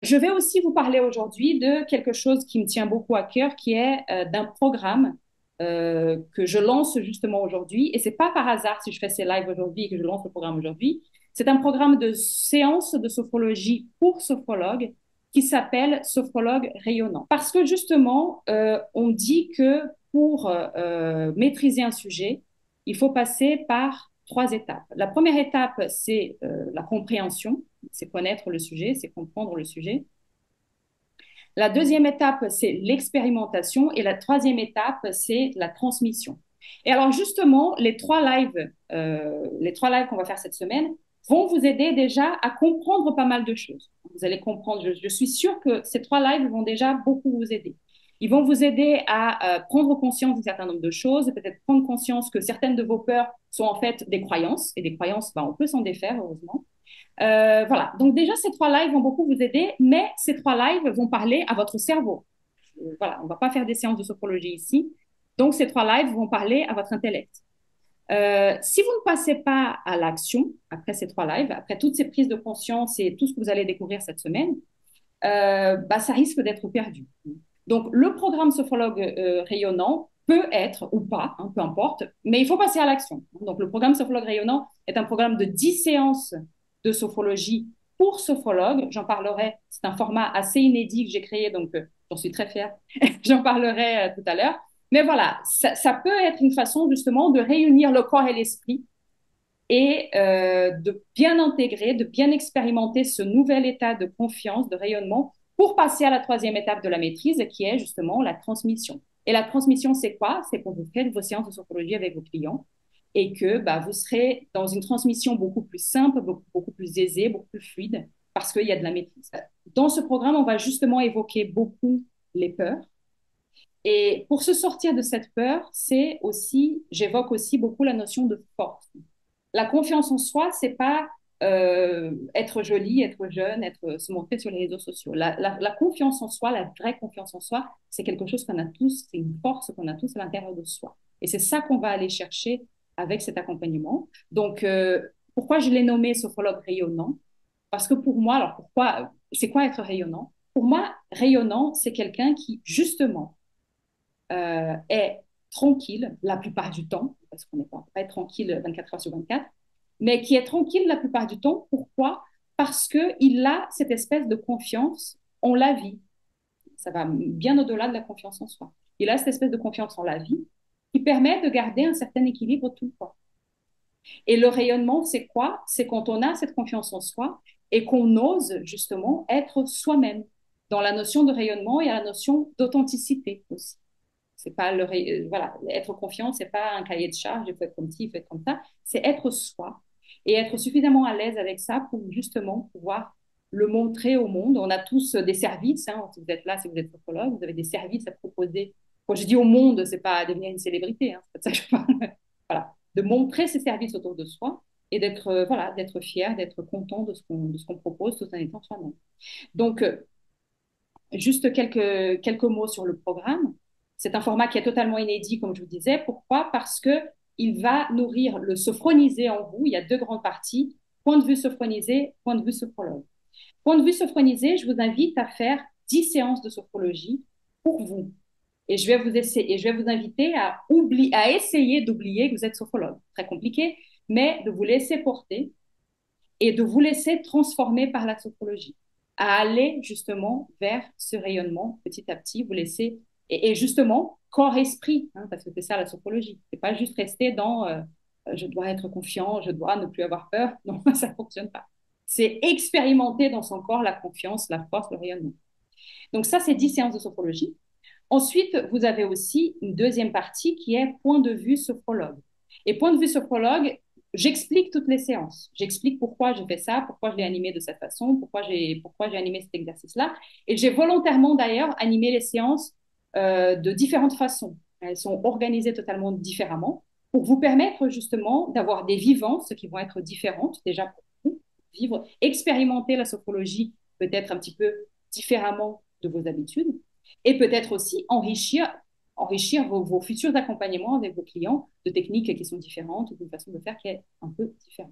Je vais aussi vous parler aujourd'hui de quelque chose qui me tient beaucoup à cœur, qui est d'un programme que je lance justement aujourd'hui. Et c'est pas par hasard si je fais ces lives aujourd'hui et que je lance le programme aujourd'hui. C'est un programme de séance de sophrologie pour sophrologues qui s'appelle Sophrologue rayonnant. Parce que justement, on dit que pour maîtriser un sujet, il faut passer par trois étapes. La première étape, c'est la compréhension, c'est connaître le sujet, c'est comprendre le sujet. La deuxième étape, c'est l'expérimentation. Et la troisième étape, c'est la transmission. Et alors justement, les trois lives qu'on va faire cette semaine vont vous aider déjà à comprendre pas mal de choses. Vous allez comprendre, je suis sûre que ces trois lives vont déjà beaucoup vous aider. Ils vont vous aider à prendre conscience d'un certain nombre de choses, peut-être prendre conscience que certaines de vos peurs sont en fait des croyances, et des croyances, on peut s'en défaire, heureusement. Voilà, donc déjà ces trois lives vont beaucoup vous aider, mais ces trois lives vont parler à votre cerveau. Voilà, on ne va pas faire des séances de sophrologie ici. Donc ces trois lives vont parler à votre intellect. Si vous ne passez pas à l'action après ces trois lives, après toutes ces prises de conscience et tout ce que vous allez découvrir cette semaine, ça risque d'être perdu. Donc le programme sophrologue rayonnant peut être ou pas, peu importe, mais il faut passer à l'action. Donc le programme sophrologue rayonnant est un programme de 10 séances de sophrologie pour sophrologue. J'en parlerai, c'est un format assez inédit que j'ai créé, donc j'en suis très fière. J'en parlerai tout à l'heure. Mais voilà, ça peut être une façon justement de réunir le corps et l'esprit et de bien intégrer, de bien expérimenter ce nouvel état de confiance, de rayonnement pour passer à la troisième étape de la maîtrise qui est justement la transmission. Et la transmission, c'est quoi? C'est quand vous faites vos séances de sophrologie avec vos clients et que vous serez dans une transmission beaucoup plus simple, beaucoup plus aisée, beaucoup plus fluide parce qu'il y a de la maîtrise. Dans ce programme, on va justement évoquer beaucoup les peurs. Et pour se sortir de cette peur, j'évoque aussi beaucoup la notion de force. La confiance en soi, c'est pas être jolie, être jeune, se montrer sur les réseaux sociaux. La confiance en soi, la vraie confiance en soi, c'est quelque chose qu'on a tous, c'est une force qu'on a tous à l'intérieur de soi. Et c'est ça qu'on va aller chercher avec cet accompagnement. Donc, pourquoi je l'ai nommé sophrologue rayonnant? Parce que pour moi, alors c'est quoi être rayonnant? Pour moi, rayonnant, c'est quelqu'un qui, justement, est tranquille la plupart du temps, parce qu'on n'est pas être tranquille 24 heures sur 24, mais qui est tranquille la plupart du temps. Pourquoi? Parce qu'il a cette espèce de confiance en la vie. Ça va bien au-delà de la confiance en soi. Il a cette espèce de confiance en la vie qui permet de garder un certain équilibre tout le temps. Et le rayonnement, c'est quoi? C'est quand on a cette confiance en soi et qu'on ose justement être soi-même. Dans la notion de rayonnement, il y a la notion d'authenticité aussi. C'est pas voilà, être confiant, c'est pas un cahier de charge, il faut être comme ci, il faut être comme ça. C'est être soi et être suffisamment à l'aise avec ça pour justement pouvoir le montrer au monde. On a tous des services, si vous êtes là, si vous êtes sophrologue, vous avez des services à proposer. Quand je dis au monde, c'est pas devenir une célébrité, c'est pas de ça que je parle. Voilà, de montrer ses services autour de soi et d'être voilà, d'être fier, d'être content de ce qu'on propose tout en étant soi-même. Donc, juste quelques mots sur le programme. C'est un format qui est totalement inédit, comme je vous disais. Pourquoi? Parce que il va nourrir le sophronisé en vous. Il y a deux grandes parties, point de vue sophronisé, point de vue sophrologue. Point de vue sophronisé, je vous invite à faire 10 séances de sophrologie pour vous. Et je vais vous inviter à essayer d'oublier que vous êtes sophrologue. Très compliqué, mais de vous laisser porter et de vous laisser transformer par la sophrologie, à aller justement vers ce rayonnement petit à petit, vous laissez, et justement, corps-esprit, parce que c'est ça la sophrologie. C'est pas juste rester dans je dois être confiant, je dois ne plus avoir peur. Non, ça ne fonctionne pas. C'est expérimenter dans son corps la confiance, la force, le rayonnement. Donc ça, c'est 10 séances de sophrologie. Ensuite, vous avez aussi une deuxième partie qui est point de vue sophrologue. Et point de vue sophrologue, j'explique toutes les séances. J'explique pourquoi j'ai fait ça, pourquoi je l'ai animé de cette façon, pourquoi j'ai animé cet exercice-là. Et j'ai volontairement d'ailleurs animé les séances de différentes façons. Elles sont organisées totalement différemment pour vous permettre justement d'avoir des vivances qui vont être différentes déjà pour vous, vivre, expérimenter la sophrologie peut-être un petit peu différemment de vos habitudes et peut-être aussi enrichir vos futurs accompagnements avec vos clients de techniques qui sont différentes ou d'une façon de faire qui est un peu différente.